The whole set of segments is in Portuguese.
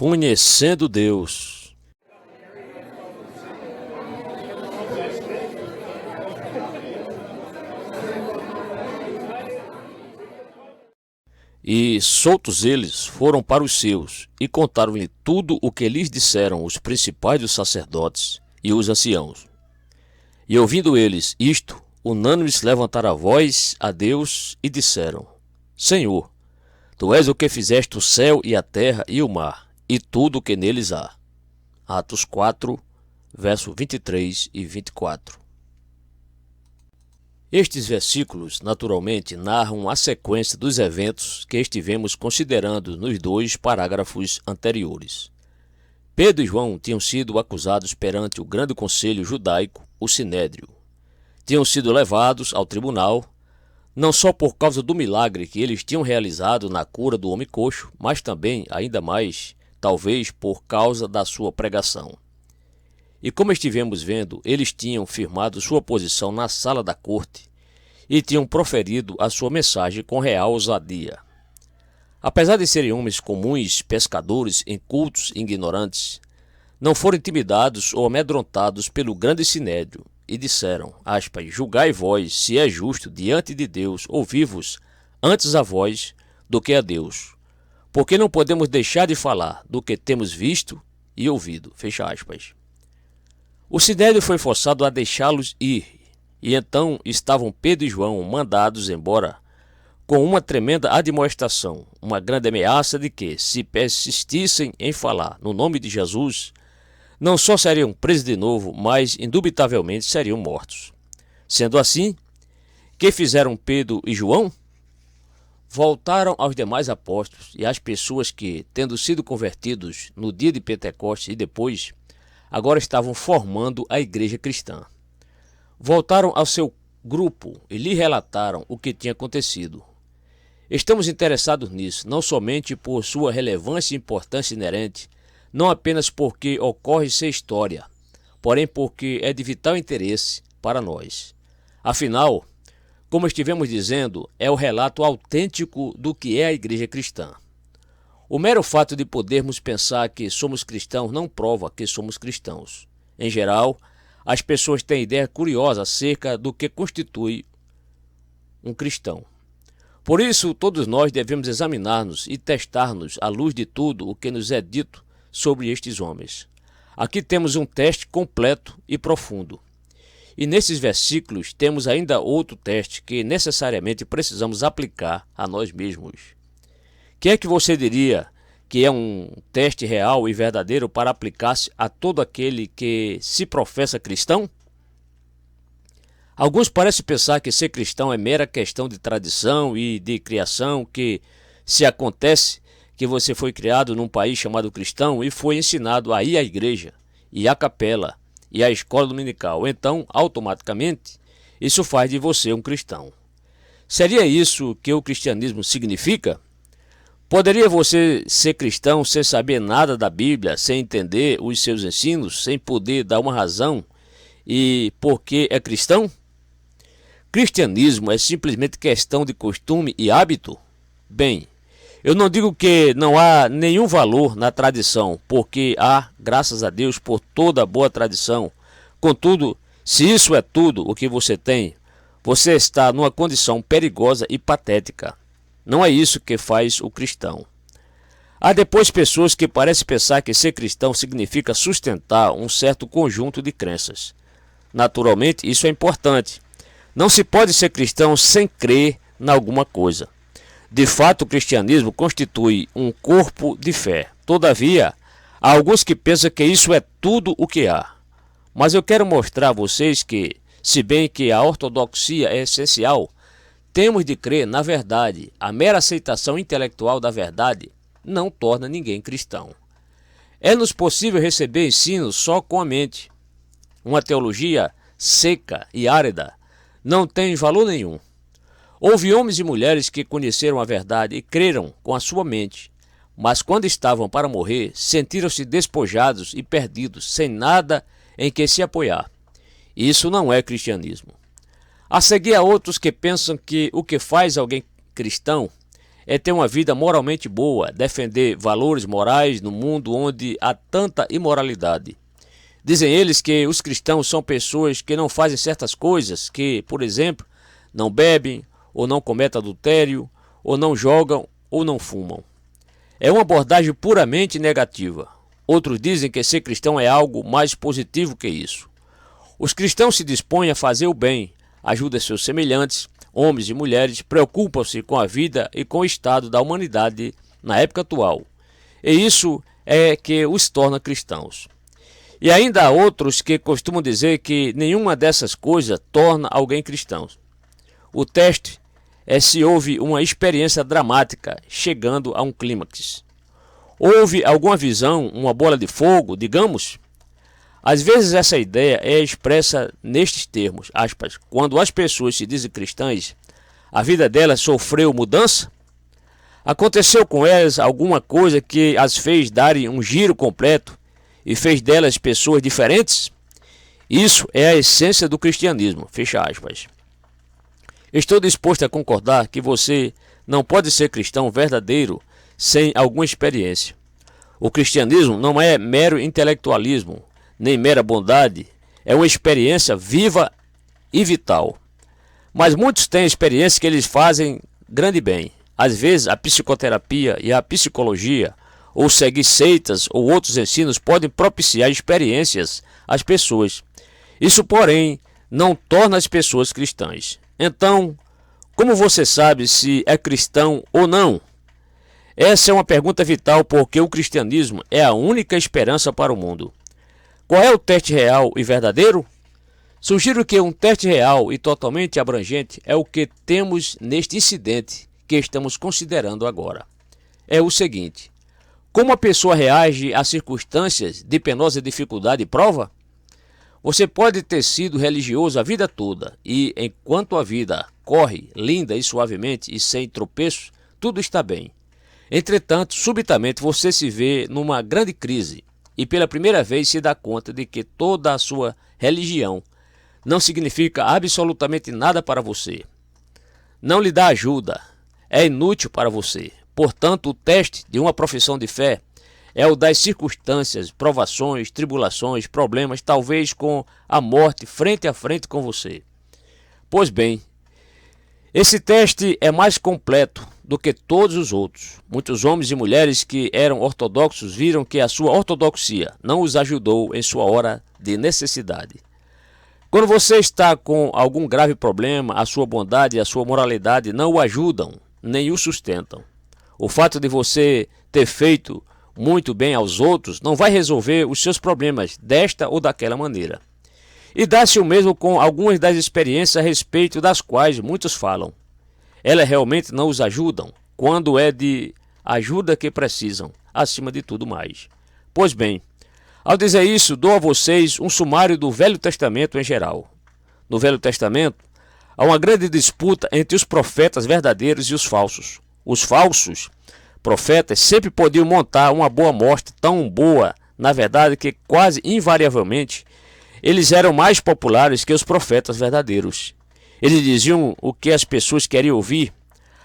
Conhecendo Deus. E, soltos eles, foram para os seus, e contaram-lhe tudo o que lhes disseram os principais dos sacerdotes e os anciãos. E ouvindo eles isto, unânimes levantaram a voz a Deus e disseram: Senhor, Tu és o que fizeste o céu e a terra e o mar, e tudo o que neles há. Atos 4, verso 23 e 24. Estes versículos, naturalmente, narram a sequência dos eventos que estivemos considerando nos 2 parágrafos anteriores. Pedro e João tinham sido acusados perante o grande conselho judaico, o Sinédrio. Tinham sido levados ao tribunal, não só por causa do milagre que eles tinham realizado na cura do homem coxo, mas também, ainda mais, talvez por causa da sua pregação. E como estivemos vendo, eles tinham firmado sua posição na sala da corte e tinham proferido a sua mensagem com real ousadia. Apesar de serem homens comuns, pescadores, incultos e ignorantes, não foram intimidados ou amedrontados pelo grande sinédrio e disseram, aspas, julgai vós se é justo diante de Deus ouvir-vos antes a vós do que a Deus, porque não podemos deixar de falar do que temos visto e ouvido, fecha aspas. O sinédrio foi forçado a deixá-los ir, e então estavam Pedro e João mandados embora com uma tremenda admoestação, uma grande ameaça de que, se persistissem em falar no nome de Jesus, não só seriam presos de novo, mas indubitavelmente seriam mortos. Sendo assim, que fizeram Pedro e João? Voltaram aos demais apóstolos e às pessoas que, tendo sido convertidos no dia de Pentecostes e depois, agora estavam formando a igreja cristã. Voltaram ao seu grupo e lhe relataram o que tinha acontecido. Estamos interessados nisso, não somente por sua relevância e importância inerente, não apenas porque ocorre ser história, porém porque é de vital interesse para nós. Afinal, como estivemos dizendo, é o relato autêntico do que é a igreja cristã. O mero fato de podermos pensar que somos cristãos não prova que somos cristãos. Em geral, as pessoas têm ideia curiosa acerca do que constitui um cristão. Por isso, todos nós devemos examinar-nos e testar-nos à luz de tudo o que nos é dito sobre estes homens. Aqui temos um teste completo e profundo. E nesses versículos temos ainda outro teste que necessariamente precisamos aplicar a nós mesmos. Que é que você diria que é um teste real e verdadeiro para aplicar-se a todo aquele que se professa cristão? Alguns parecem pensar que ser cristão é mera questão de tradição e de criação, que se acontece que você foi criado num país chamado cristão e foi ensinado a ir à igreja, e à capela, e à escola dominical, então, automaticamente, isso faz de você um cristão. Seria isso que o cristianismo significa? Poderia você ser cristão sem saber nada da Bíblia, sem entender os seus ensinos, sem poder dar uma razão e por que é cristão? Cristianismo é simplesmente questão de costume e hábito? Bem, eu não digo que não há nenhum valor na tradição, porque há, graças a Deus, por toda boa tradição. Contudo, se isso é tudo o que você tem, você está numa condição perigosa e patética. Não é isso que faz o cristão. Há depois pessoas que parecem pensar que ser cristão significa sustentar um certo conjunto de crenças. Naturalmente, isso é importante. Não se pode ser cristão sem crer em alguma coisa. De fato, o cristianismo constitui um corpo de fé. Todavia, há alguns que pensam que isso é tudo o que há. Mas eu quero mostrar a vocês que, se bem que a ortodoxia é essencial, temos de crer na verdade. A mera aceitação intelectual da verdade não torna ninguém cristão. É-nos possível receber ensino só com a mente. Uma teologia seca e árida não tem valor nenhum. Houve homens e mulheres que conheceram a verdade e creram com a sua mente, mas quando estavam para morrer, sentiram-se despojados e perdidos, sem nada em que se apoiar. Isso não é cristianismo. A seguir, há outros que pensam que o que faz alguém cristão é ter uma vida moralmente boa, defender valores morais no mundo onde há tanta imoralidade. Dizem eles que os cristãos são pessoas que não fazem certas coisas, que, por exemplo, não bebem, ou não cometem adultério, ou não jogam, ou não fumam. É uma abordagem puramente negativa. Outros dizem que ser cristão é algo mais positivo que isso. Os cristãos se dispõem a fazer o bem, ajudam seus semelhantes, homens e mulheres, preocupam-se com a vida e com o estado da humanidade na época atual. E isso é que os torna cristãos. E ainda há outros que costumam dizer que nenhuma dessas coisas torna alguém cristão. O teste é se houve uma experiência dramática chegando a um clímax. Houve alguma visão, uma bola de fogo, digamos? Às vezes essa ideia é expressa nestes termos, aspas, quando as pessoas se dizem cristãs, a vida delas sofreu mudança? Aconteceu com elas alguma coisa que as fez darem um giro completo e fez delas pessoas diferentes? Isso é a essência do cristianismo, fecha aspas. Estou disposto a concordar que você não pode ser cristão verdadeiro sem alguma experiência. O cristianismo não é mero intelectualismo, nem mera bondade, é uma experiência viva e vital. Mas muitos têm experiências que eles fazem grande bem. Às vezes a psicoterapia e a psicologia, ou seguir seitas ou outros ensinos podem propiciar experiências às pessoas. Isso, porém, não torna as pessoas cristãs. Então, como você sabe se é cristão ou não? Essa é uma pergunta vital porque o cristianismo é a única esperança para o mundo. Qual é o teste real e verdadeiro? Sugiro que um teste real e totalmente abrangente é o que temos neste incidente que estamos considerando agora. É o seguinte: como a pessoa reage a circunstâncias de penosa dificuldade e prova? Você pode ter sido religioso a vida toda e, enquanto a vida corre linda e suavemente e sem tropeços, tudo está bem. Entretanto, subitamente você se vê numa grande crise e pela primeira vez se dá conta de que toda a sua religião não significa absolutamente nada para você. Não lhe dá ajuda, é inútil para você. Portanto, o teste de uma profissão de fé é o das circunstâncias, provações, tribulações, problemas, talvez com a morte frente a frente com você. Pois bem, esse teste é mais completo do que todos os outros. Muitos homens e mulheres que eram ortodoxos viram que a sua ortodoxia não os ajudou em sua hora de necessidade. Quando você está com algum grave problema, a sua bondade e a sua moralidade não o ajudam, nem o sustentam. O fato de você ter feito muito bem aos outros não vai resolver os seus problemas desta ou daquela maneira. E dá-se o mesmo com algumas das experiências a respeito das quais muitos falam. Elas realmente não os ajudam quando é de ajuda que precisam, acima de tudo mais. Pois bem, ao dizer isso, dou a vocês um sumário do Velho Testamento em geral. No Velho Testamento, há uma grande disputa entre os profetas verdadeiros e os falsos. Os falsos profetas sempre podiam montar uma boa mostra, tão boa, na verdade, que quase invariavelmente eles eram mais populares que os profetas verdadeiros. Eles diziam o que as pessoas queriam ouvir,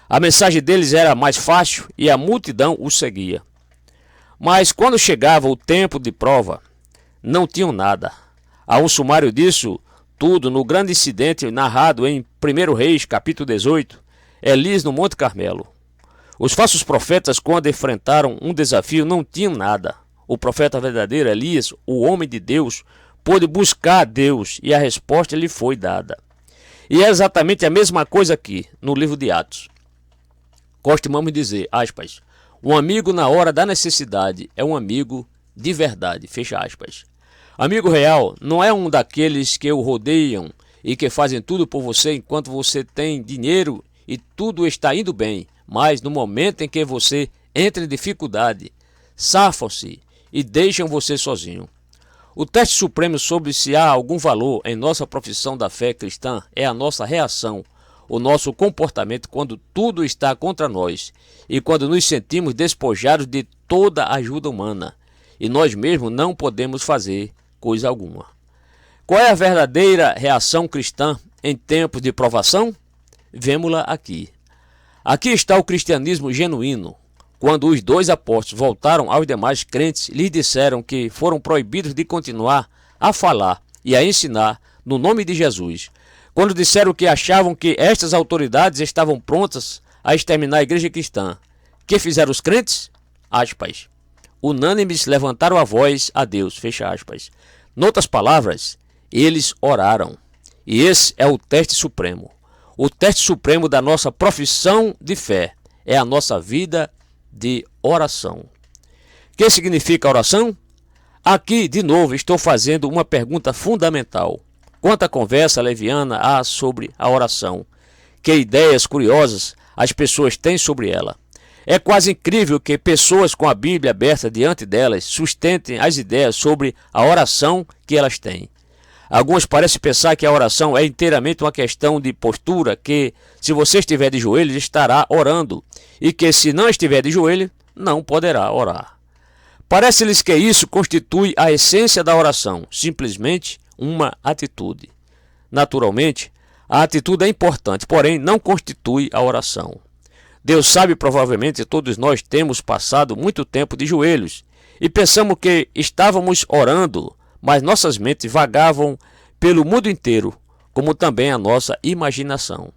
a mensagem deles era mais fácil e a multidão os seguia. Mas quando chegava o tempo de prova, não tinham nada. Há um sumário disso tudo no grande incidente narrado em 1 Reis, capítulo 18, Elias no Monte Carmelo. Os falsos profetas, quando enfrentaram um desafio, não tinham nada. O profeta verdadeiro, Elias, o homem de Deus, pôde buscar a Deus e a resposta lhe foi dada. E é exatamente a mesma coisa aqui, no livro de Atos. Costumamos dizer, aspas, um amigo na hora da necessidade é um amigo de verdade, fecha aspas. Amigo real não é um daqueles que o rodeiam e que fazem tudo por você enquanto você tem dinheiro e tudo está indo bem, mas no momento em que você entra em dificuldade, safam-se e deixam você sozinho. O teste supremo sobre se há algum valor em nossa profissão da fé cristã é a nossa reação, o nosso comportamento quando tudo está contra nós e quando nos sentimos despojados de toda ajuda humana e nós mesmos não podemos fazer coisa alguma. Qual é a verdadeira reação cristã em tempos de provação? Vemo-la aqui. Aqui está o cristianismo genuíno. Quando os dois apóstolos voltaram aos demais crentes, lhes disseram que foram proibidos de continuar a falar e a ensinar no nome de Jesus. Quando disseram que achavam que estas autoridades estavam prontas a exterminar a igreja cristã, que fizeram os crentes? Aspas. Unânimes levantaram a voz a Deus, fecha aspas. Noutras palavras, eles oraram. E esse é o teste supremo. O teste supremo da nossa profissão de fé é a nossa vida de oração. O que significa oração? Aqui, de novo, estou fazendo uma pergunta fundamental. Quanta conversa leviana há sobre a oração? Que ideias curiosas as pessoas têm sobre ela? É quase incrível que pessoas com a Bíblia aberta diante delas sustentem as ideias sobre a oração que elas têm. Alguns parecem pensar que a oração é inteiramente uma questão de postura, que se você estiver de joelhos estará orando, e que se não estiver de joelho, não poderá orar. Parece-lhes que isso constitui a essência da oração, simplesmente uma atitude. Naturalmente, a atitude é importante, porém não constitui a oração. Deus sabe provavelmente que todos nós temos passado muito tempo de joelhos e pensamos que estávamos orando, mas nossas mentes vagavam pelo mundo inteiro, como também a nossa imaginação.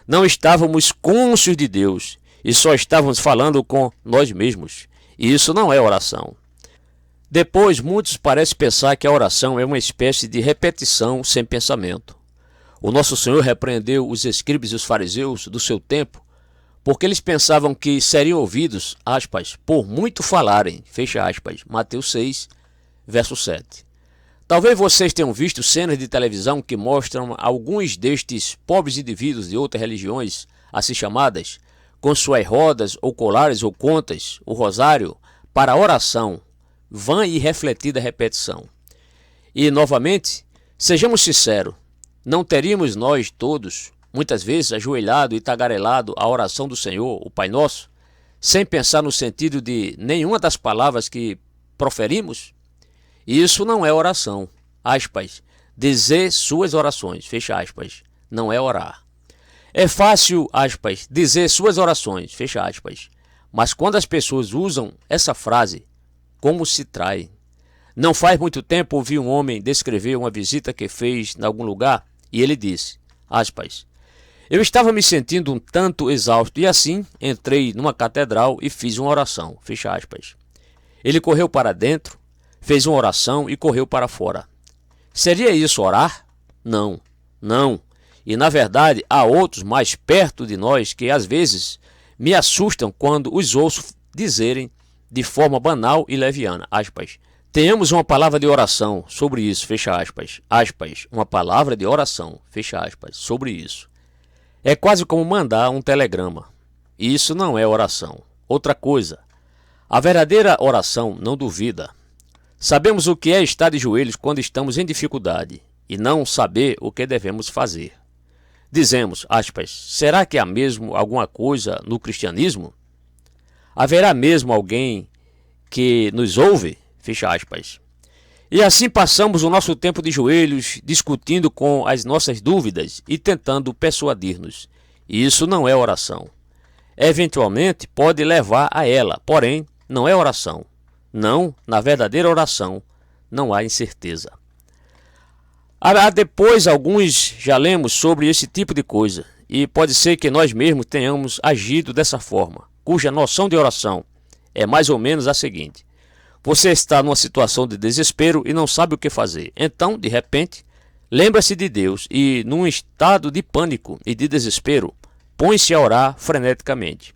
Não estávamos cônscios de Deus e só estávamos falando com nós mesmos. E isso não é oração. Depois, muitos parecem pensar que a oração é uma espécie de repetição sem pensamento. O nosso Senhor repreendeu os escribas e os fariseus do seu tempo, porque eles pensavam que seriam ouvidos, aspas, por muito falarem, fecha aspas, Mateus 6, verso 7. Talvez vocês tenham visto cenas de televisão que mostram alguns destes pobres indivíduos de outras religiões, assim chamadas, com suas rodas ou colares ou contas, o rosário, para oração, vã e refletida repetição. E, novamente, sejamos sinceros, não teríamos nós todos, muitas vezes ajoelhado e tagarelado a oração do Senhor, o Pai Nosso, sem pensar no sentido de nenhuma das palavras que proferimos? Isso não é oração, aspas, dizer suas orações, fecha aspas, não é orar. É fácil, aspas, dizer suas orações, fecha aspas, mas quando as pessoas usam essa frase, como se trai? Não faz muito tempo ouvi um homem descrever uma visita que fez em algum lugar e ele disse, aspas, eu estava me sentindo um tanto exausto e assim entrei numa catedral e fiz uma oração, fecha aspas. Ele correu para dentro, fez uma oração e correu para fora. Seria isso orar? Não, não. E na verdade há outros mais perto de nós que às vezes me assustam quando os ouço dizerem de forma banal e leviana, aspas. Tenhamos uma palavra de oração sobre isso, fecha aspas, aspas, uma palavra de oração, fecha aspas, sobre isso. É quase como mandar um telegrama. Isso não é oração. Outra coisa, a verdadeira oração não duvida. Sabemos o que é estar de joelhos quando estamos em dificuldade e não saber o que devemos fazer. Dizemos, aspas, será que há mesmo alguma coisa no cristianismo? Haverá mesmo alguém que nos ouve? Fecha aspas. E assim passamos o nosso tempo de joelhos discutindo com as nossas dúvidas e tentando persuadir-nos. Isso não é oração. Eventualmente pode levar a ela, porém não é oração. Não, na verdadeira oração não há incerteza. Depois alguns já lemos sobre esse tipo de coisa e pode ser que nós mesmos tenhamos agido dessa forma, cuja noção de oração é mais ou menos a seguinte. Você está numa situação de desespero e não sabe o que fazer. Então, de repente, lembra-se de Deus e, num estado de pânico e de desespero, põe-se a orar freneticamente.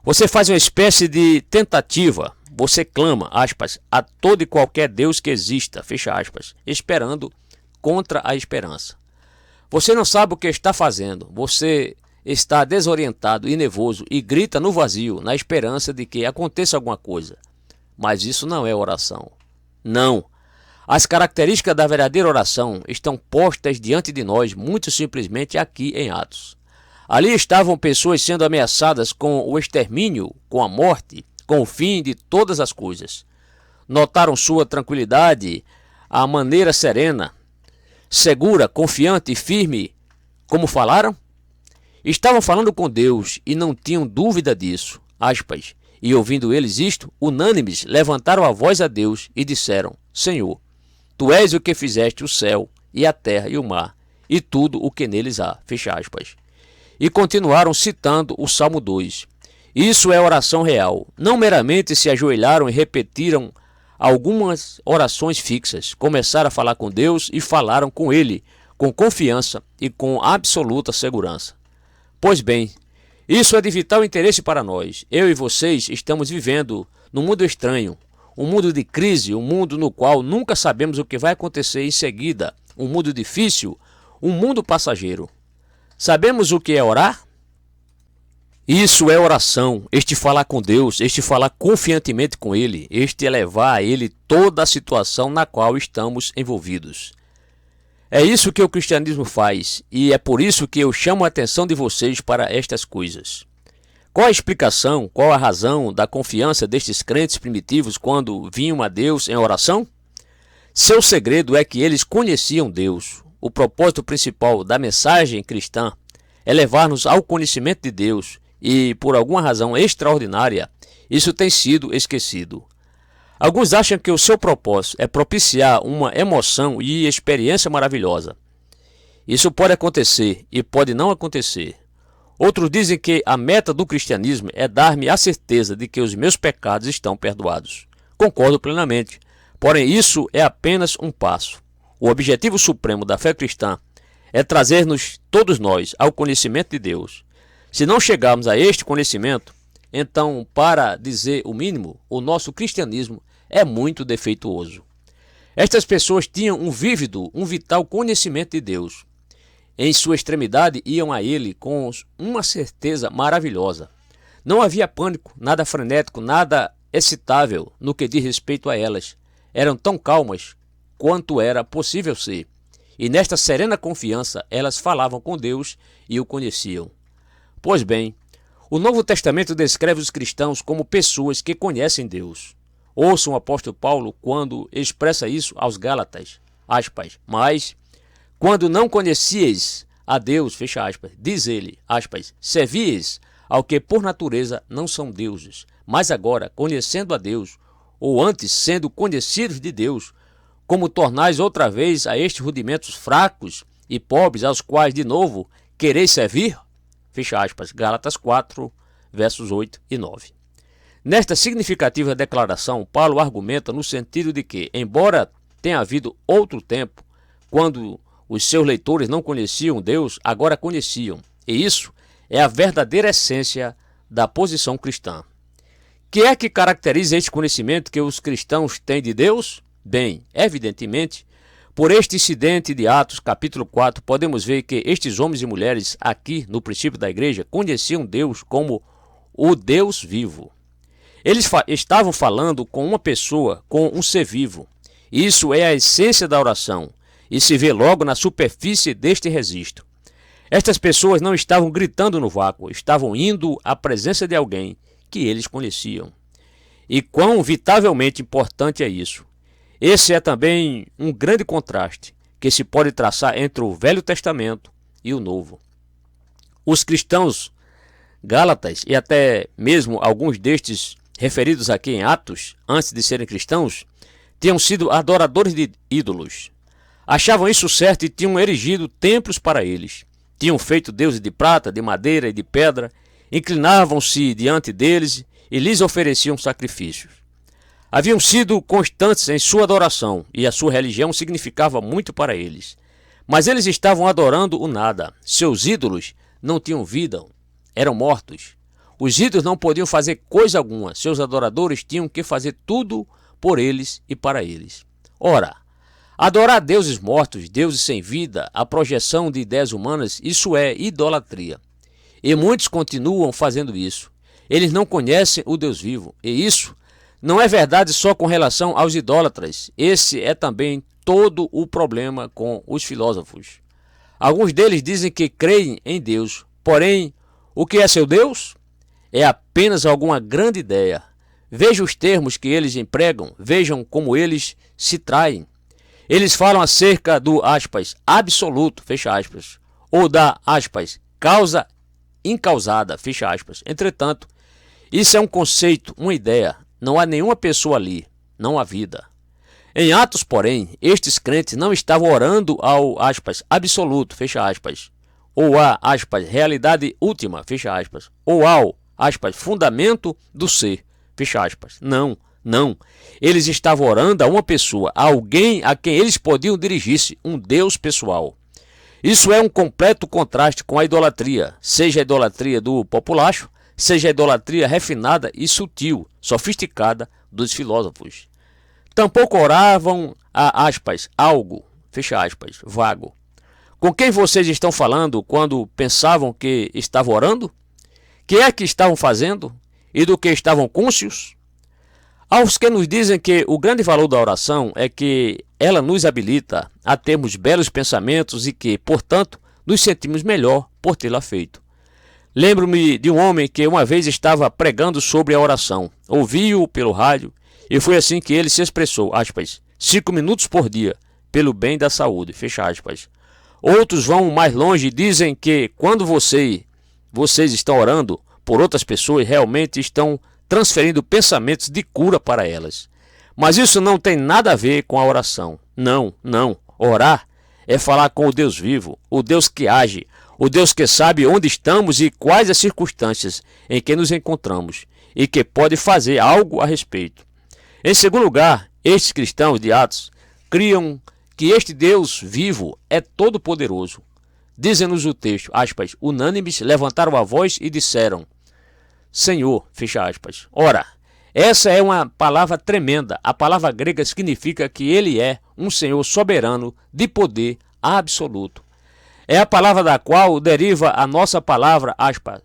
Você faz uma espécie de tentativa. Você clama, aspas, a todo e qualquer Deus que exista, fecha aspas, esperando contra a esperança. Você não sabe o que está fazendo. Você está desorientado e nervoso e grita no vazio, na esperança de que aconteça alguma coisa. Mas isso não é oração. Não. As características da verdadeira oração estão postas diante de nós muito simplesmente aqui em Atos. Ali estavam pessoas sendo ameaçadas com o extermínio, com a morte, com o fim de todas as coisas. Notaram sua tranquilidade, a maneira serena, segura, confiante e firme, como falaram? Estavam falando com Deus e não tinham dúvida disso. Aspas. E ouvindo eles isto, unânimes levantaram a voz a Deus e disseram: Senhor, Tu és o que fizeste o céu e a terra e o mar, e tudo o que neles há. Fecha aspas. E continuaram citando o Salmo 2. Isso é oração real. Não meramente se ajoelharam e repetiram algumas orações fixas. Começaram a falar com Deus e falaram com Ele, com confiança e com absoluta segurança. Pois bem, isso é de vital interesse para nós. Eu e vocês estamos vivendo num mundo estranho, um mundo de crise, um mundo no qual nunca sabemos o que vai acontecer em seguida, um mundo difícil, um mundo passageiro. Sabemos o que é orar? Isso é oração, este falar com Deus, este falar confiantemente com Ele, este elevar a Ele toda a situação na qual estamos envolvidos. É isso que o cristianismo faz, e é por isso que eu chamo a atenção de vocês para estas coisas. Qual a explicação, qual a razão da confiança destes crentes primitivos quando vinham a Deus em oração? Seu segredo é que eles conheciam Deus. O propósito principal da mensagem cristã é levar-nos ao conhecimento de Deus, e, por alguma razão extraordinária, isso tem sido esquecido. Alguns acham que o seu propósito é propiciar uma emoção e experiência maravilhosa. Isso pode acontecer e pode não acontecer. Outros dizem que a meta do cristianismo é dar-me a certeza de que os meus pecados estão perdoados. Concordo plenamente, porém isso é apenas um passo. O objetivo supremo da fé cristã é trazer-nos, todos nós, ao conhecimento de Deus. Se não chegarmos a este conhecimento, então, para dizer o mínimo, o nosso cristianismo é muito defeituoso. Estas pessoas tinham um vívido, um vital conhecimento de Deus. Em sua extremidade iam a Ele com uma certeza maravilhosa. Não havia pânico, nada frenético, nada excitável no que diz respeito a elas. Eram tão calmas quanto era possível ser. E nesta serena confiança elas falavam com Deus e o conheciam. Pois bem, o Novo Testamento descreve os cristãos como pessoas que conhecem Deus. Ouçam o apóstolo Paulo quando expressa isso aos Gálatas, aspas, mas quando não conhecieis a Deus, fecha aspas, diz ele, aspas, servieis ao que por natureza não são deuses, mas agora, conhecendo a Deus, ou antes sendo conhecidos de Deus, como tornais outra vez a estes rudimentos fracos e pobres aos quais de novo quereis servir? Fecha aspas, Gálatas 4, versos 8 e 9. Nesta significativa declaração, Paulo argumenta no sentido de que, embora tenha havido outro tempo, quando os seus leitores não conheciam Deus, agora conheciam. E isso é a verdadeira essência da posição cristã. Que é que caracteriza este conhecimento que os cristãos têm de Deus? Bem, evidentemente, por este incidente de Atos, capítulo 4, podemos ver que estes homens e mulheres aqui no princípio da igreja conheciam Deus como o Deus vivo. Eles estavam falando com uma pessoa, com um ser vivo. Isso é a essência da oração e se vê logo na superfície deste registro. Estas pessoas não estavam gritando no vácuo, estavam indo à presença de alguém que eles conheciam. E quão vitavelmente importante é isso. Esse é também um grande contraste que se pode traçar entre o Velho Testamento e o Novo. Os cristãos gálatas e até mesmo alguns destes referidos aqui em Atos, antes de serem cristãos, tinham sido adoradores de ídolos. Achavam isso certo e tinham erigido templos para eles. Tinham feito deuses de prata, de madeira e de pedra, inclinavam-se diante deles e lhes ofereciam sacrifícios. Haviam sido constantes em sua adoração e a sua religião significava muito para eles. Mas eles estavam adorando o nada. Seus ídolos não tinham vida, eram mortos. Os ídolos não podiam fazer coisa alguma. Seus adoradores tinham que fazer tudo por eles e para eles. Ora, adorar deuses mortos, deuses sem vida, a projeção de ideias humanas, isso é idolatria. E muitos continuam fazendo isso. Eles não conhecem o Deus vivo. E isso não é verdade só com relação aos idólatras. Esse é também todo o problema com os filósofos. Alguns deles dizem que creem em Deus. Porém, o que é seu Deus? É apenas alguma grande ideia. Veja os termos que eles empregam. Vejam como eles se traem. Eles falam acerca do, aspas, absoluto, fecha aspas, ou da, aspas, causa incausada, fecha aspas. Entretanto, isso é um conceito, uma ideia. Não há nenhuma pessoa ali, não há vida. Em Atos, porém, estes crentes não estavam orando ao, aspas, absoluto, fecha aspas, ou à, aspas, realidade última, fecha aspas, ou ao, aspas, fundamento do ser, fecha aspas. Não, não. Eles estavam orando a uma pessoa, a alguém a quem eles podiam dirigir-se, um Deus pessoal. Isso é um completo contraste com a idolatria, seja a idolatria do populacho, seja a idolatria refinada e sutil, sofisticada dos filósofos. Tampouco oravam a, aspas, algo, fecha aspas, vago. Com quem vocês estão falando quando pensavam que estavam orando? Que é que estavam fazendo? E do que estavam cônscios? Aos que nos dizem que o grande valor da oração é que ela nos habilita a termos belos pensamentos e que, portanto, nos sentimos melhor por tê-la feito. Lembro-me de um homem que uma vez estava pregando sobre a oração. Ouvi-o pelo rádio e foi assim que ele se expressou, aspas, 5 minutos por dia, pelo bem da saúde, fecha aspas. Outros vão mais longe e dizem que quando vocês estão orando por outras pessoas, realmente estão transferindo pensamentos de cura para elas. Mas isso não tem nada a ver com a oração. Não, não. Orar é falar com o Deus vivo, o Deus que age, o Deus que sabe onde estamos e quais as circunstâncias em que nos encontramos e que pode fazer algo a respeito. Em segundo lugar, estes cristãos de Atos criam que este Deus vivo é todo-poderoso. Dizem-nos o texto, aspas, unânimes levantaram a voz e disseram, Senhor, fecha aspas. Ora, essa é uma palavra tremenda. A palavra grega significa que ele é um Senhor soberano de poder absoluto. É a palavra da qual deriva a nossa palavra, aspas,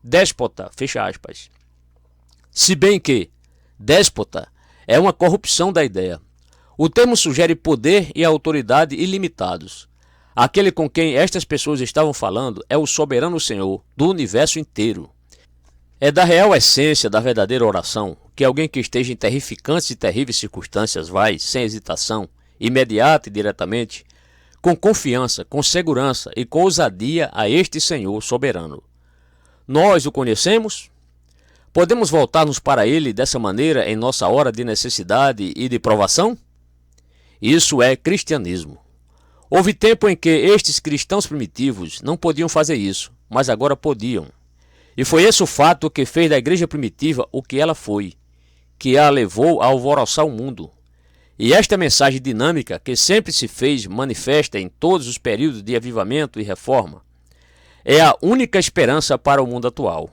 déspota, fecha aspas. Se bem que déspota é uma corrupção da ideia. O termo sugere poder e autoridade ilimitados. Aquele com quem estas pessoas estavam falando é o soberano Senhor do universo inteiro. É da real essência da verdadeira oração que alguém que esteja em terrificantes e terríveis circunstâncias vai, sem hesitação, imediata e diretamente, com confiança, com segurança e com ousadia a este Senhor soberano. Nós o conhecemos? Podemos voltar-nos para ele dessa maneira em nossa hora de necessidade e de provação? Isso é cristianismo. Houve tempo em que estes cristãos primitivos não podiam fazer isso, mas agora podiam. E foi esse o fato que fez da igreja primitiva o que ela foi, que a levou a alvoroçar o mundo. E esta mensagem dinâmica, que sempre se fez manifesta em todos os períodos de avivamento e reforma, é a única esperança para o mundo atual.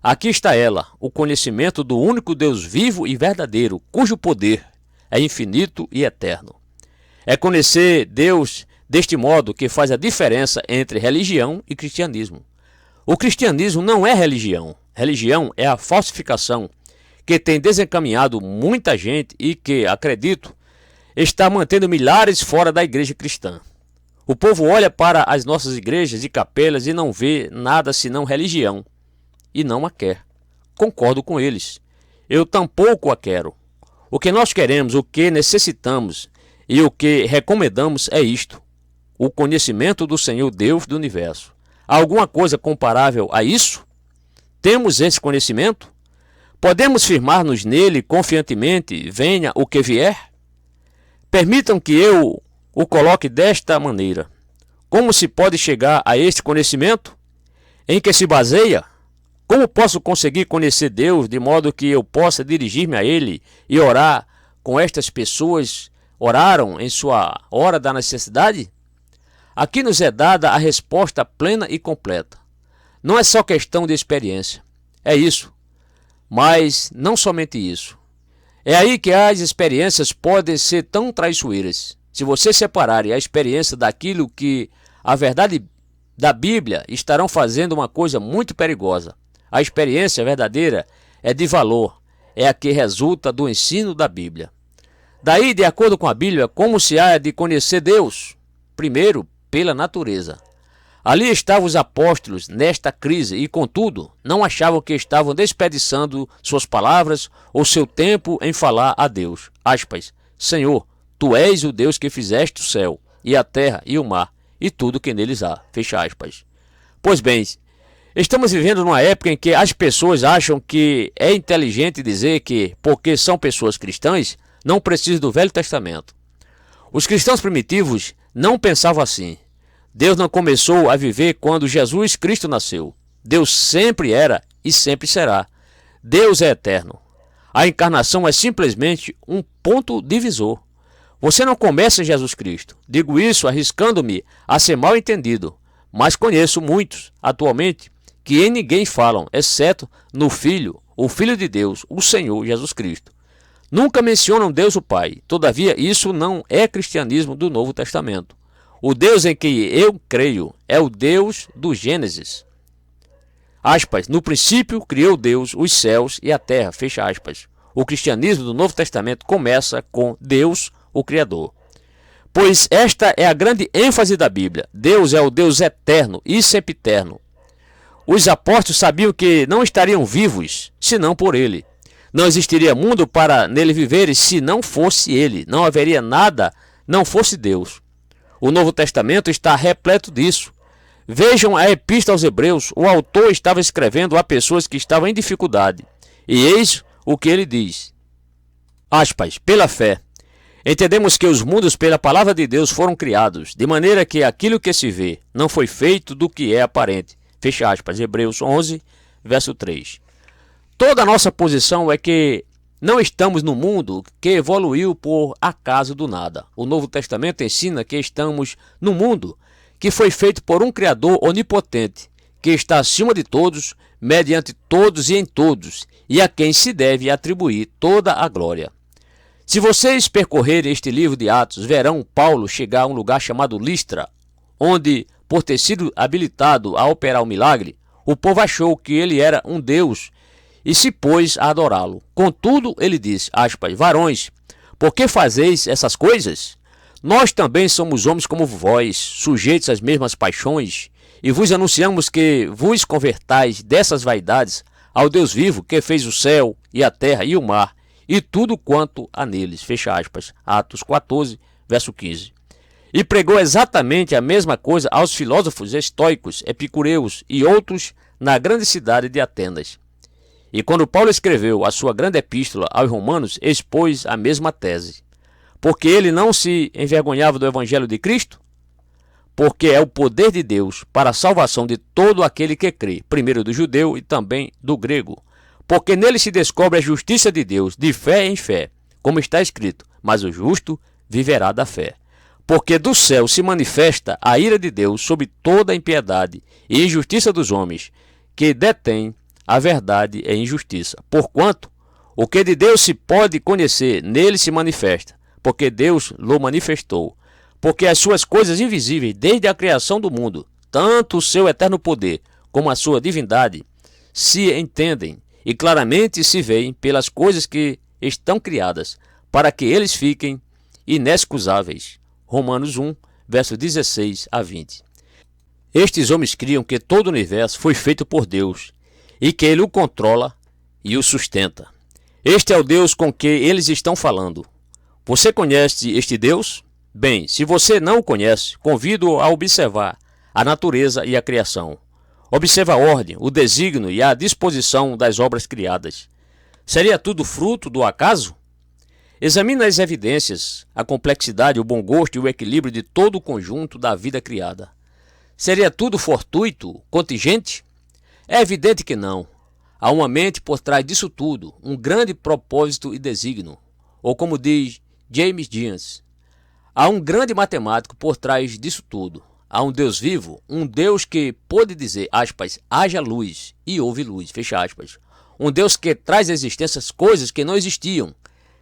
Aqui está ela, o conhecimento do único Deus vivo e verdadeiro, cujo poder é infinito e eterno. É conhecer Deus deste modo que faz a diferença entre religião e cristianismo. O cristianismo não é religião. Religião é a falsificação que tem desencaminhado muita gente e que, acredito, está mantendo milhares fora da igreja cristã. O povo olha para as nossas igrejas e capelas e não vê nada senão religião. E não a quer. Concordo com eles. Eu tampouco a quero. O que nós queremos, o que necessitamos e o que recomendamos é isto: o conhecimento do Senhor Deus do universo. Há alguma coisa comparável a isso? Temos esse conhecimento? Podemos firmar-nos nele confiantemente, venha o que vier? Permitam que eu o coloque desta maneira. Como se pode chegar a este conhecimento? Em que se baseia? Como posso conseguir conhecer Deus de modo que eu possa dirigir-me a Ele e orar com estas pessoas oraram em sua hora da necessidade? Aqui nos é dada a resposta plena e completa. Não é só questão de experiência. É isso. Mas não somente isso. É aí que as experiências podem ser tão traiçoeiras. Se você separarem a experiência daquilo que a verdade da Bíblia, estarão fazendo uma coisa muito perigosa. A experiência verdadeira é de valor, é a que resulta do ensino da Bíblia. Daí, de acordo com a Bíblia, como se há de conhecer Deus? Primeiro, pela natureza. Ali estavam os apóstolos nesta crise e, contudo, não achavam que estavam desperdiçando suas palavras ou seu tempo em falar a Deus. Aspas, Senhor, Tu és o Deus que fizeste o céu, e a terra, e o mar, e tudo que neles há. Fecha aspas. Pois bem, Estamos vivendo numa época em que as pessoas acham que é inteligente dizer que, porque são pessoas cristãs, não precisam do Velho Testamento. Os cristãos primitivos não pensavam assim. Deus não começou a viver quando Jesus Cristo nasceu. Deus sempre era e sempre será. Deus é eterno. A encarnação é simplesmente um ponto divisor. Você não começa em Jesus Cristo. Digo isso arriscando-me a ser mal entendido, mas conheço muitos, atualmente, que em ninguém falam, exceto no Filho, o Filho de Deus, o Senhor Jesus Cristo. Nunca mencionam Deus o Pai. Todavia, isso não é cristianismo do Novo Testamento. O Deus em que eu creio é o Deus do Gênesis. Aspas, no princípio criou Deus os céus e a terra, fecha aspas. O cristianismo do Novo Testamento começa com Deus, o Criador. Pois esta é a grande ênfase da Bíblia. Deus é o Deus eterno e sempiterno. Os apóstolos sabiam que não estariam vivos, senão por ele. Não existiria mundo para nele viver se não fosse ele. Não haveria nada, não fosse Deus. O Novo Testamento está repleto disso. Vejam a Epístola aos Hebreus. O autor estava escrevendo a pessoas que estavam em dificuldade. E eis o que ele diz. Aspas, pela fé. Entendemos que os mundos pela palavra de Deus foram criados, de maneira que aquilo que se vê não foi feito do que é aparente. Fecha aspas, Hebreus 11, verso 3. Toda a nossa posição é que não estamos no mundo que evoluiu por acaso do nada. O Novo Testamento ensina que estamos no mundo que foi feito por um Criador onipotente, que está acima de todos, mediante todos e em todos, e a quem se deve atribuir toda a glória. Se vocês percorrerem este livro de Atos, verão Paulo chegar a um lugar chamado Listra, onde, por ter sido habilitado a operar o milagre, o povo achou que ele era um deus e se pôs a adorá-lo. Contudo, ele disse, aspas, varões, por que fazeis essas coisas? Nós também somos homens como vós, sujeitos às mesmas paixões, e vos anunciamos que vos convertais dessas vaidades ao Deus vivo, que fez o céu e a terra e o mar, e tudo quanto há neles. Fecha aspas. Atos 14, verso 15. E pregou exatamente a mesma coisa aos filósofos estoicos, epicureus e outros na grande cidade de Atenas. E quando Paulo escreveu a sua grande epístola aos Romanos, expôs a mesma tese. Porque ele não se envergonhava do evangelho de Cristo? Porque é o poder de Deus para a salvação de todo aquele que crê, primeiro do judeu e também do grego. Porque nele se descobre a justiça de Deus, de fé em fé, como está escrito, mas o justo viverá da fé. Porque do céu se manifesta a ira de Deus sobre toda a impiedade e injustiça dos homens, que detêm a verdade e injustiça. Porquanto, o que de Deus se pode conhecer, nele se manifesta, porque Deus lo manifestou. Porque as suas coisas invisíveis, desde a criação do mundo, tanto o seu eterno poder como a sua divindade, se entendem e claramente se veem pelas coisas que estão criadas, para que eles fiquem inexcusáveis. Romanos 1, versos 16 a 20. Estes homens criam que todo o universo foi feito por Deus e que ele o controla e o sustenta. Este é o Deus com que eles estão falando. Você conhece este Deus? Bem, se você não o conhece, convido-o a observar a natureza e a criação. Observa a ordem, o desígnio e a disposição das obras criadas. Seria tudo fruto do acaso? Examine as evidências, a complexidade, o bom gosto e o equilíbrio de todo o conjunto da vida criada. Seria tudo fortuito, contingente? É evidente que não. Há uma mente por trás disso tudo, um grande propósito e desígnio. Ou como diz James Joyce, há um grande matemático por trás disso tudo. Há um Deus vivo, um Deus que pôde dizer, aspas, haja luz, e houve luz, fecha aspas. Um Deus que traz à existência as coisas que não existiam,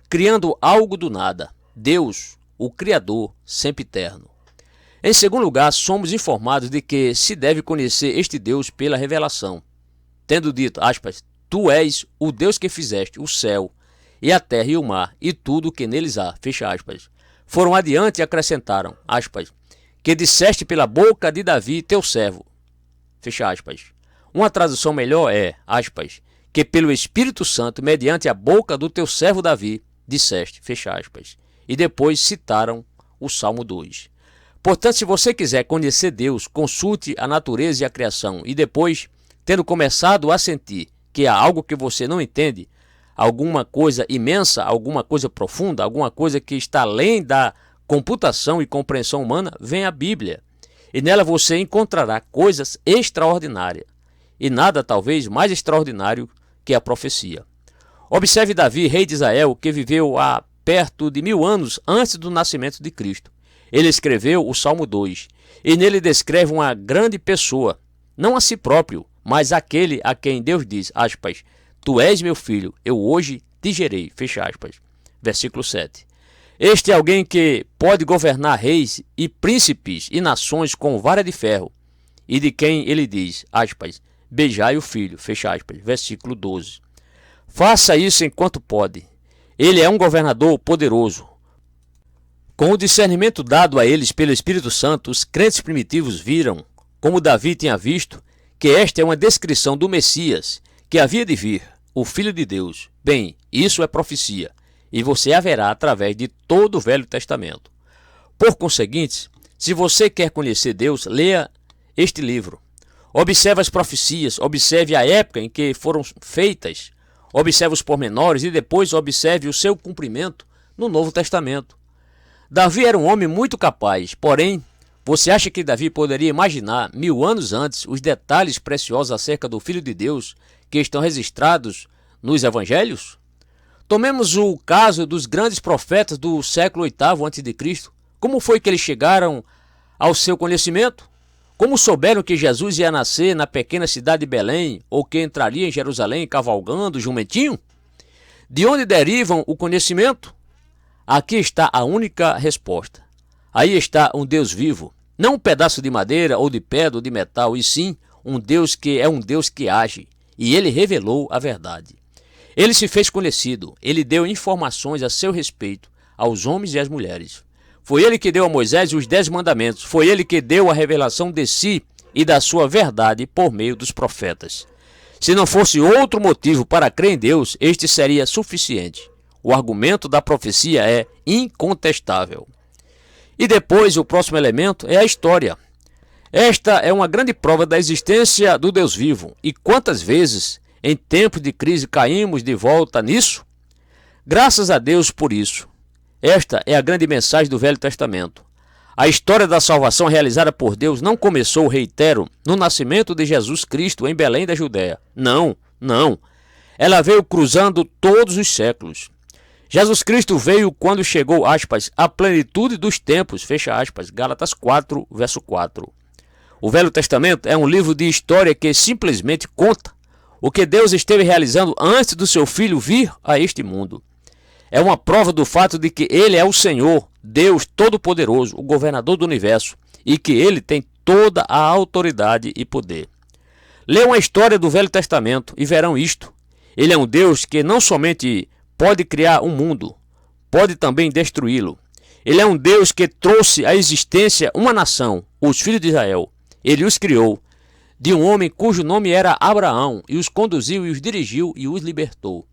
criando algo do nada. Deus, o Criador, sempiterno. Em segundo lugar, somos informados de que se deve conhecer este Deus pela revelação. Tendo dito, aspas, tu és o Deus que fizeste o céu, e a terra e o mar, e tudo o que neles há, fecha aspas. Foram adiante e acrescentaram, aspas, que disseste pela boca de Davi, teu servo. Fecha aspas. Uma tradução melhor é, aspas, que pelo Espírito Santo, mediante a boca do teu servo Davi, disseste, fecha aspas. E depois citaram o Salmo 2. Portanto, se você quiser conhecer Deus, consulte a natureza e a criação, e depois tendo começado a sentir que há algo que você não entende, alguma coisa imensa, alguma coisa profunda, alguma coisa que está além da computação e compreensão humana, vem a Bíblia. E nela você encontrará coisas extraordinárias. E nada talvez mais extraordinário que a profecia. Observe Davi, rei de Israel, que viveu há perto de 1000 anos antes do nascimento de Cristo. Ele escreveu o Salmo 2, e nele descreve uma grande pessoa, não a si próprio, mas aquele a quem Deus diz, aspas, tu és meu filho, eu hoje te gerei, fecha aspas. Versículo 7. Este é alguém que pode governar reis e príncipes e nações com vara de ferro, e de quem ele diz, aspas, beijai o filho, fecha aspas. Versículo 12. Faça isso enquanto pode. Ele é um governador poderoso. Com o discernimento dado a eles pelo Espírito Santo, os crentes primitivos viram, como Davi tinha visto, que esta é uma descrição do Messias, que havia de vir, o Filho de Deus. Bem, isso é profecia, e você a verá através de todo o Velho Testamento. Por conseguinte, se você quer conhecer Deus, leia este livro. Observe as profecias, observe a época em que foram feitas, observe os pormenores e depois observe o seu cumprimento no Novo Testamento. Davi era um homem muito capaz, porém, você acha que Davi poderia imaginar 1000 anos antes os detalhes preciosos acerca do Filho de Deus que estão registrados nos Evangelhos? Tomemos o caso dos grandes profetas do século VIII a.C. Como foi que eles chegaram ao seu conhecimento? Como souberam que Jesus ia nascer na pequena cidade de Belém ou que entraria em Jerusalém cavalgando jumentinho? De onde derivam o conhecimento? Aqui está a única resposta. Aí está um Deus vivo, não um pedaço de madeira ou de pedra ou de metal, e sim um Deus que age, e ele revelou a verdade. Ele se fez conhecido, ele deu informações a seu respeito aos homens e às mulheres. Foi ele que deu a Moisés os 10 mandamentos, foi ele que deu a revelação de si e da sua verdade por meio dos profetas. Se não fosse outro motivo para crer em Deus, este seria suficiente. O argumento da profecia é incontestável. E depois, o próximo elemento é a história. Esta é uma grande prova da existência do Deus vivo. E quantas vezes, em tempos de crise, caímos de volta nisso? Graças a Deus por isso. Esta é a grande mensagem do Velho Testamento. A história da salvação realizada por Deus não começou, reitero, no nascimento de Jesus Cristo em Belém da Judéia. Não. Ela veio cruzando todos os séculos. Jesus Cristo veio quando chegou, aspas, a plenitude dos tempos, fecha aspas, Gálatas 4, verso 4. O Velho Testamento é um livro de história que simplesmente conta o que Deus esteve realizando antes do seu Filho vir a este mundo. É uma prova do fato de que Ele é o Senhor, Deus Todo-Poderoso, o governador do universo, e que Ele tem toda a autoridade e poder. Leiam a história do Velho Testamento e verão isto. Ele é um Deus que não somente pode criar um mundo, pode também destruí-lo. Ele é um Deus que trouxe à existência uma nação, os filhos de Israel. Ele os criou de um homem cujo nome era Abraão, e os conduziu e os dirigiu e os libertou.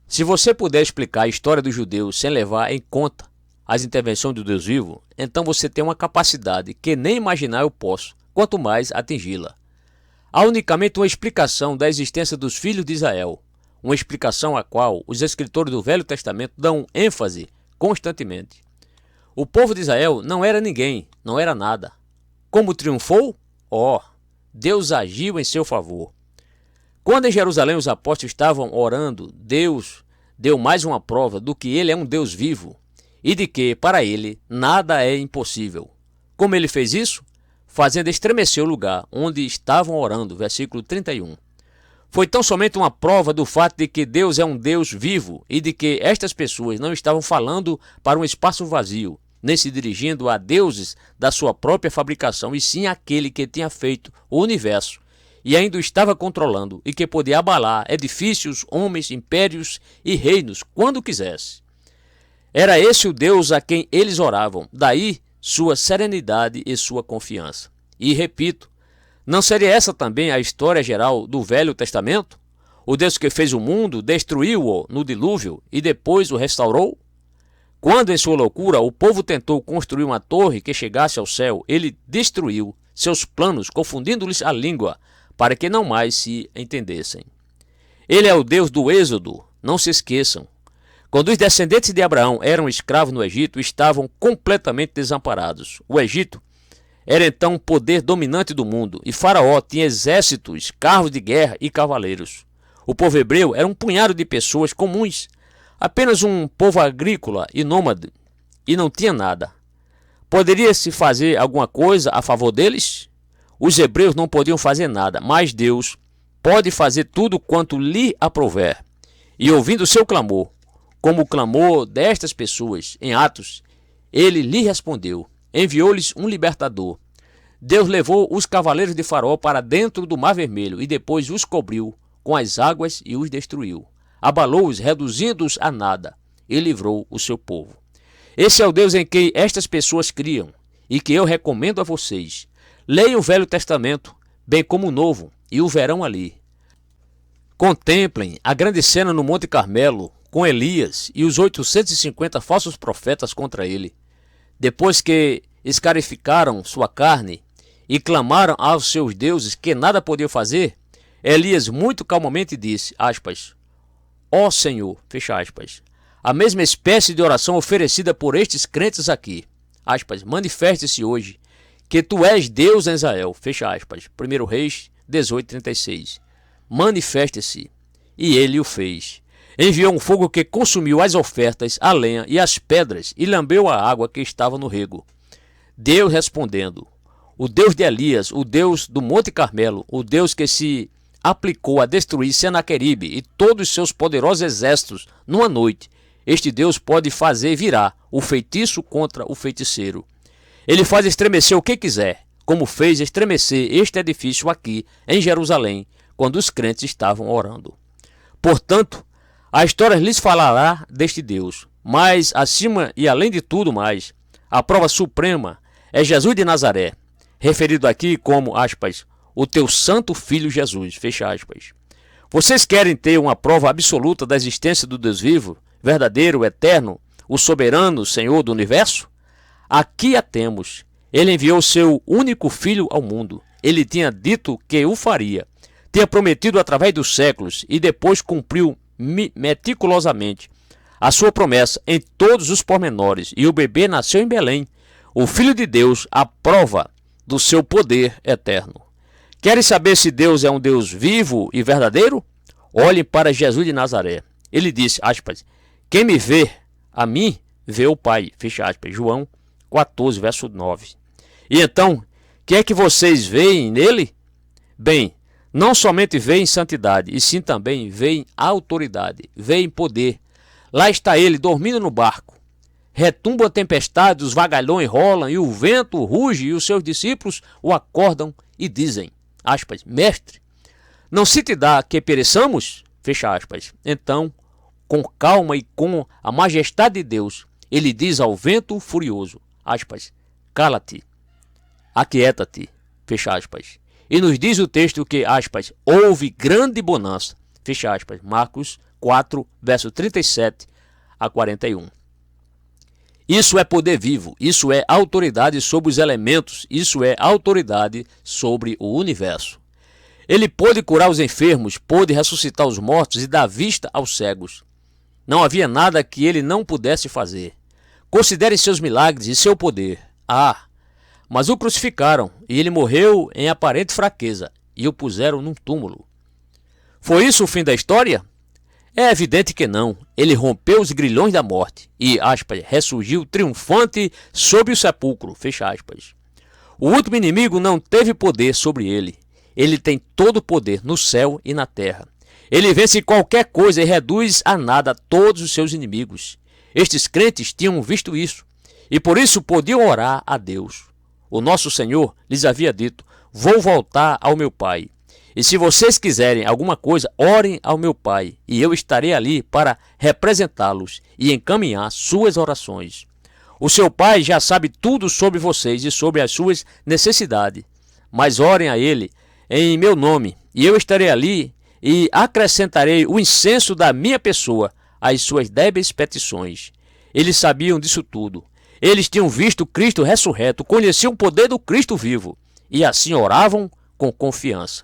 Se você puder explicar a história dos judeus sem levar em conta as intervenções do Deus vivo, então você tem uma capacidade que nem imaginar eu posso, quanto mais atingi-la. Há unicamente uma explicação da existência dos filhos de Israel, uma explicação à qual os escritores do Velho Testamento dão ênfase constantemente. O povo de Israel não era ninguém, não era nada. Como triunfou? Deus agiu em seu favor. Quando em Jerusalém os apóstolos estavam orando, Deus deu mais uma prova do que Ele é um Deus vivo e de que, para Ele, nada é impossível. Como Ele fez isso? Fazendo estremecer o lugar onde estavam orando, versículo 31. Foi tão somente uma prova do fato de que Deus é um Deus vivo e de que estas pessoas não estavam falando para um espaço vazio, nem se dirigindo a deuses da sua própria fabricação, e sim àquele que tinha feito o universo e ainda o estava controlando e que podia abalar edifícios, homens, impérios e reinos quando quisesse. Era esse o Deus a quem eles oravam, daí sua serenidade e sua confiança. E repito, não seria essa também a história geral do Velho Testamento? O Deus que fez o mundo, destruiu-o no dilúvio e depois o restaurou? Quando, em sua loucura, o povo tentou construir uma torre que chegasse ao céu, ele destruiu seus planos, confundindo-lhes a língua, para que não mais se entendessem. Ele é o Deus do Êxodo, não se esqueçam. Quando os descendentes de Abraão eram escravos no Egito, estavam completamente desamparados. O Egito era então o poder dominante do mundo, e Faraó tinha exércitos, carros de guerra e cavaleiros. O povo hebreu era um punhado de pessoas comuns, apenas um povo agrícola e nômade, e não tinha nada. Poderia-se fazer alguma coisa a favor deles? Os hebreus não podiam fazer nada, mas Deus pode fazer tudo quanto lhe aprouver. E ouvindo seu clamor, como o clamor destas pessoas em Atos, ele lhe respondeu, enviou-lhes um libertador. Deus levou os cavaleiros de Faraó para dentro do Mar Vermelho e depois os cobriu com as águas e os destruiu. Abalou-os, reduzindo-os a nada, e livrou o seu povo. Esse é o Deus em que estas pessoas criam e que eu recomendo a vocês. Leiam o Velho Testamento, bem como o Novo, e o verão ali. Contemplem a grande cena no Monte Carmelo, com Elias e os 850 falsos profetas contra ele. Depois que escarificaram sua carne e clamaram aos seus deuses que nada podiam fazer, Elias muito calmamente disse, aspas, ó Senhor, fecha aspas, a mesma espécie de oração oferecida por estes crentes aqui, aspas, manifeste-se hoje, que tu és Deus em Israel, fecha aspas, 1 Reis 18:36, manifeste-se, e ele o fez. Enviou um fogo que consumiu as ofertas, a lenha e as pedras e lambeu a água que estava no rego. Deus respondendo, o Deus de Elias, o Deus do Monte Carmelo, o Deus que se aplicou a destruir Senaqueribe e todos os seus poderosos exércitos numa noite, este Deus pode fazer virar o feitiço contra o feiticeiro. Ele faz estremecer o que quiser, como fez estremecer este edifício aqui em Jerusalém, quando os crentes estavam orando. Portanto, a história lhes falará deste Deus, mas acima e além de tudo mais, a prova suprema é Jesus de Nazaré, referido aqui como, aspas, o teu santo filho Jesus, fecha aspas. Vocês querem ter uma prova absoluta da existência do Deus vivo, verdadeiro, eterno, o soberano Senhor do universo? Aqui a temos. Ele enviou seu único filho ao mundo. Ele tinha dito que o faria. Tinha prometido através dos séculos e depois cumpriu meticulosamente a sua promessa em todos os pormenores. E o bebê nasceu em Belém. O Filho de Deus, a prova do seu poder eterno. Querem saber se Deus é um Deus vivo e verdadeiro? Olhem para Jesus de Nazaré. Ele disse, aspas, quem me vê, a mim, vê o Pai. Fecha aspas. João 14, verso 9. E então, que é que vocês veem nele? Bem, não somente veem santidade, e sim também veem autoridade, veem poder. Lá está ele dormindo no barco. Retumba a tempestade, os vagalhões rolam, e o vento ruge, e os seus discípulos o acordam e dizem, aspas, mestre, não se te dá que pereçamos? Fecha aspas. Então, com calma e com a majestade de Deus, ele diz ao vento furioso, aspas, cala-te, aquieta-te, fecha aspas. E nos diz o texto que, aspas, houve grande bonança, fecha aspas, Marcos 4, verso 37 a 41. Isso é poder vivo, isso é autoridade sobre os elementos, isso é autoridade sobre o universo. Ele pôde curar os enfermos, pôde ressuscitar os mortos e dar vista aos cegos. Não havia nada que ele não pudesse fazer. Considere seus milagres e seu poder. Mas o crucificaram e ele morreu em aparente fraqueza e o puseram num túmulo. Foi isso o fim da história? É evidente que não. Ele rompeu os grilhões da morte e, aspas, ressurgiu triunfante sobre o sepulcro, fecha aspas. O último inimigo não teve poder sobre ele. Ele tem todo o poder no céu e na terra. Ele vence qualquer coisa e reduz a nada todos os seus inimigos. Estes crentes tinham visto isso e por isso podiam orar a Deus. O nosso Senhor lhes havia dito, vou voltar ao meu Pai. E se vocês quiserem alguma coisa, orem ao meu Pai, e eu estarei ali para representá-los e encaminhar suas orações. O seu Pai já sabe tudo sobre vocês e sobre as suas necessidades, mas orem a Ele em meu nome, e eu estarei ali e acrescentarei o incenso da minha pessoa às suas débeis petições. Eles sabiam disso tudo. Eles tinham visto Cristo ressurreto, conheciam o poder do Cristo vivo, e assim oravam com confiança.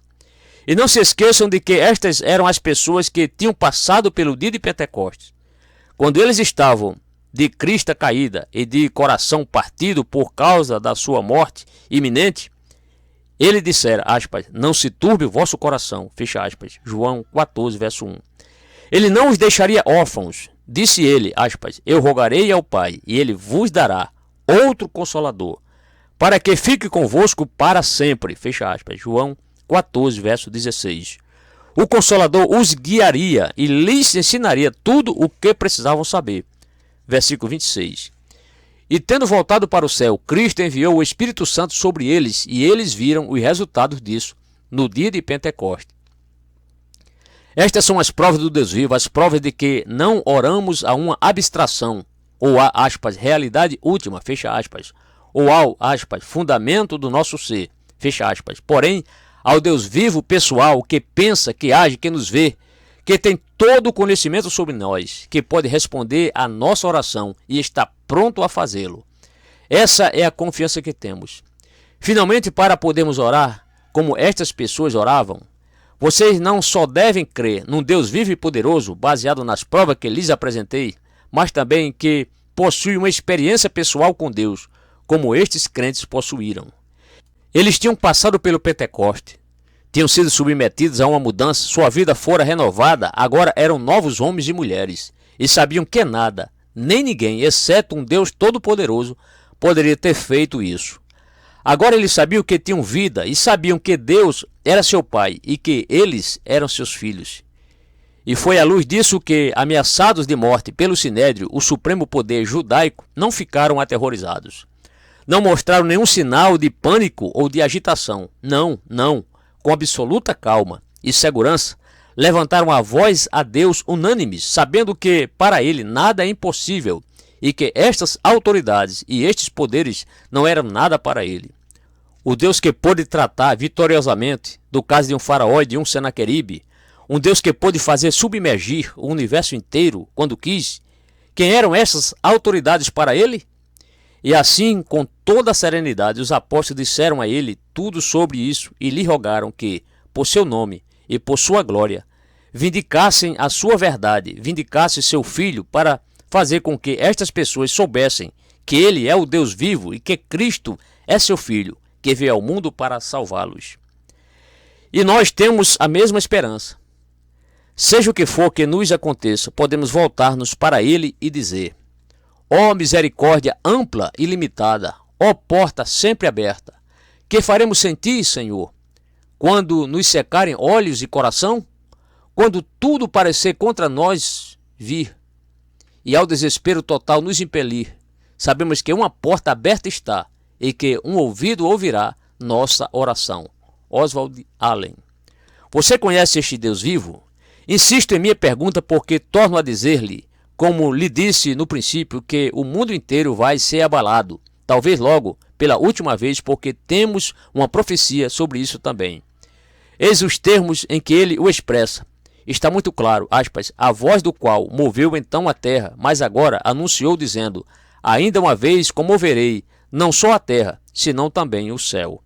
E não se esqueçam de que estas eram as pessoas que tinham passado pelo dia de Pentecostes. Quando eles estavam de crista caída e de coração partido por causa da sua morte iminente, ele dissera, aspas, não se turbe o vosso coração, fecha aspas, João 14, verso 1. Ele não os deixaria órfãos, disse ele, aspas, eu rogarei ao Pai, e ele vos dará outro Consolador, para que fique convosco para sempre, fecha aspas, João 14, verso 16. O Consolador os guiaria e lhes ensinaria tudo o que precisavam saber. Versículo 26. E tendo voltado para o céu, Cristo enviou o Espírito Santo sobre eles, e eles viram os resultados disso no dia de Pentecostes. Estas são as provas do Deus vivo, as provas de que não oramos a uma abstração, ou a, aspas, realidade última, fecha aspas, ou ao, aspas, fundamento do nosso ser, fecha aspas, porém, ao Deus vivo, pessoal, que pensa, que age, que nos vê, que tem todo o conhecimento sobre nós, que pode responder à nossa oração e está pronto a fazê-lo. Essa é a confiança que temos. Finalmente, para podermos orar como estas pessoas oravam, vocês não só devem crer num Deus vivo e poderoso, baseado nas provas que lhes apresentei, mas também que possui uma experiência pessoal com Deus, como estes crentes possuíram. Eles tinham passado pelo Pentecoste, tinham sido submetidos a uma mudança, sua vida fora renovada, agora eram novos homens e mulheres, e sabiam que nada, nem ninguém, exceto um Deus todo-poderoso, poderia ter feito isso. Agora eles sabiam que tinham vida, e sabiam que Deus era seu Pai, e que eles eram seus filhos. E foi à luz disso que, ameaçados de morte pelo Sinédrio, o supremo poder judaico, não ficaram aterrorizados. Não mostraram nenhum sinal de pânico ou de agitação. Não. Com absoluta calma e segurança, levantaram a voz a Deus unânimes, sabendo que para ele nada é impossível e que estas autoridades e estes poderes não eram nada para ele. O Deus que pôde tratar vitoriosamente do caso de um faraó e de um Senaqueribe, um Deus que pôde fazer submergir o universo inteiro quando quis, quem eram essas autoridades para ele? E assim, com toda a serenidade, os apóstolos disseram a ele tudo sobre isso e lhe rogaram que, por seu nome e por sua glória, vindicassem a sua verdade, vindicassem seu Filho para fazer com que estas pessoas soubessem que ele é o Deus vivo e que Cristo é seu Filho, que veio ao mundo para salvá-los. E nós temos a mesma esperança. Seja o que for que nos aconteça, podemos voltar-nos para ele e dizer: ó misericórdia ampla e limitada, ó porta sempre aberta, que faremos sentir, Senhor, quando nos secarem olhos e coração, quando tudo parecer contra nós vir, e ao desespero total nos impelir, sabemos que uma porta aberta está, e que um ouvido ouvirá nossa oração. Oswald Allen. Você conhece este Deus vivo? Insisto em minha pergunta porque torno a dizer-lhe, como lhe disse no princípio, que o mundo inteiro vai ser abalado, talvez logo pela última vez, porque temos uma profecia sobre isso também. Eis os termos em que ele o expressa. Está muito claro, aspas, a voz do qual moveu então a terra, mas agora anunciou dizendo: ainda uma vez comoverei, não só a terra, senão também o céu.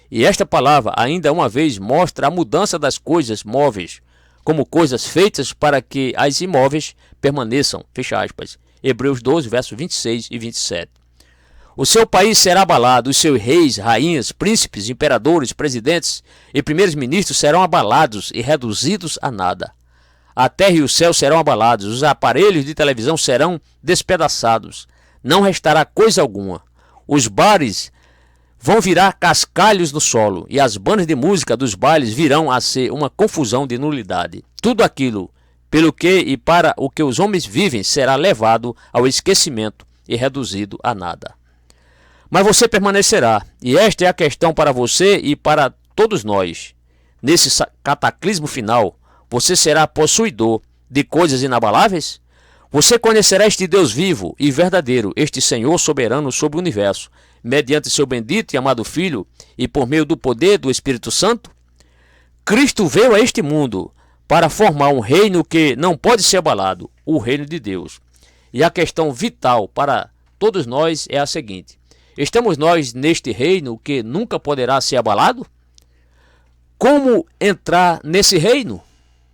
E esta palavra, ainda uma vez, mostra a mudança das coisas móveis, como coisas feitas para que as imóveis permaneçam, fecha aspas. Hebreus 12, versos 26 e 27. O seu país será abalado, os seus reis, rainhas, príncipes, imperadores, presidentes e primeiros ministros serão abalados e reduzidos a nada. A terra e o céu serão abalados, os aparelhos de televisão serão despedaçados, não restará coisa alguma. Os bares vão virar cascalhos no solo, e as bandas de música dos bailes virão a ser uma confusão de nulidade. Tudo aquilo pelo que e para o que os homens vivem será levado ao esquecimento e reduzido a nada. Mas você permanecerá, e esta é a questão para você e para todos nós. Nesse cataclismo final, você será possuidor de coisas inabaláveis? Você conhecerá este Deus vivo e verdadeiro, este Senhor soberano sobre o universo, mediante seu bendito e amado Filho e por meio do poder do Espírito Santo? Cristo veio a este mundo para formar um reino que não pode ser abalado, o reino de Deus. E a questão vital para todos nós é a seguinte: estamos nós neste reino que nunca poderá ser abalado? Como entrar nesse reino?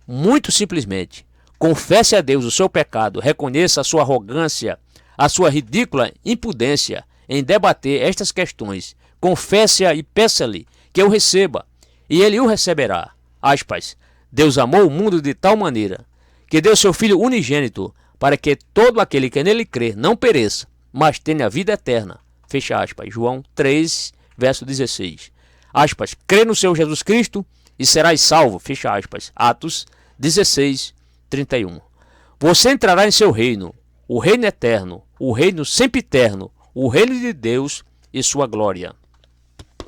Muito simplesmente. Confesse a Deus o seu pecado, reconheça a sua arrogância, a sua ridícula impudência em debater estas questões. Confesse-a e peça-lhe que eu receba, e ele o receberá. Aspas. Deus amou o mundo de tal maneira que deu seu Filho unigênito para que todo aquele que nele crê não pereça, mas tenha a vida eterna. Fecha aspas. João 3, verso 16. Aspas. Crê no Senhor Jesus Cristo e serás salvo. Fecha aspas. Atos 16, 31. Você entrará em seu reino, o reino eterno, o reino sempiterno, o reino de Deus e sua glória.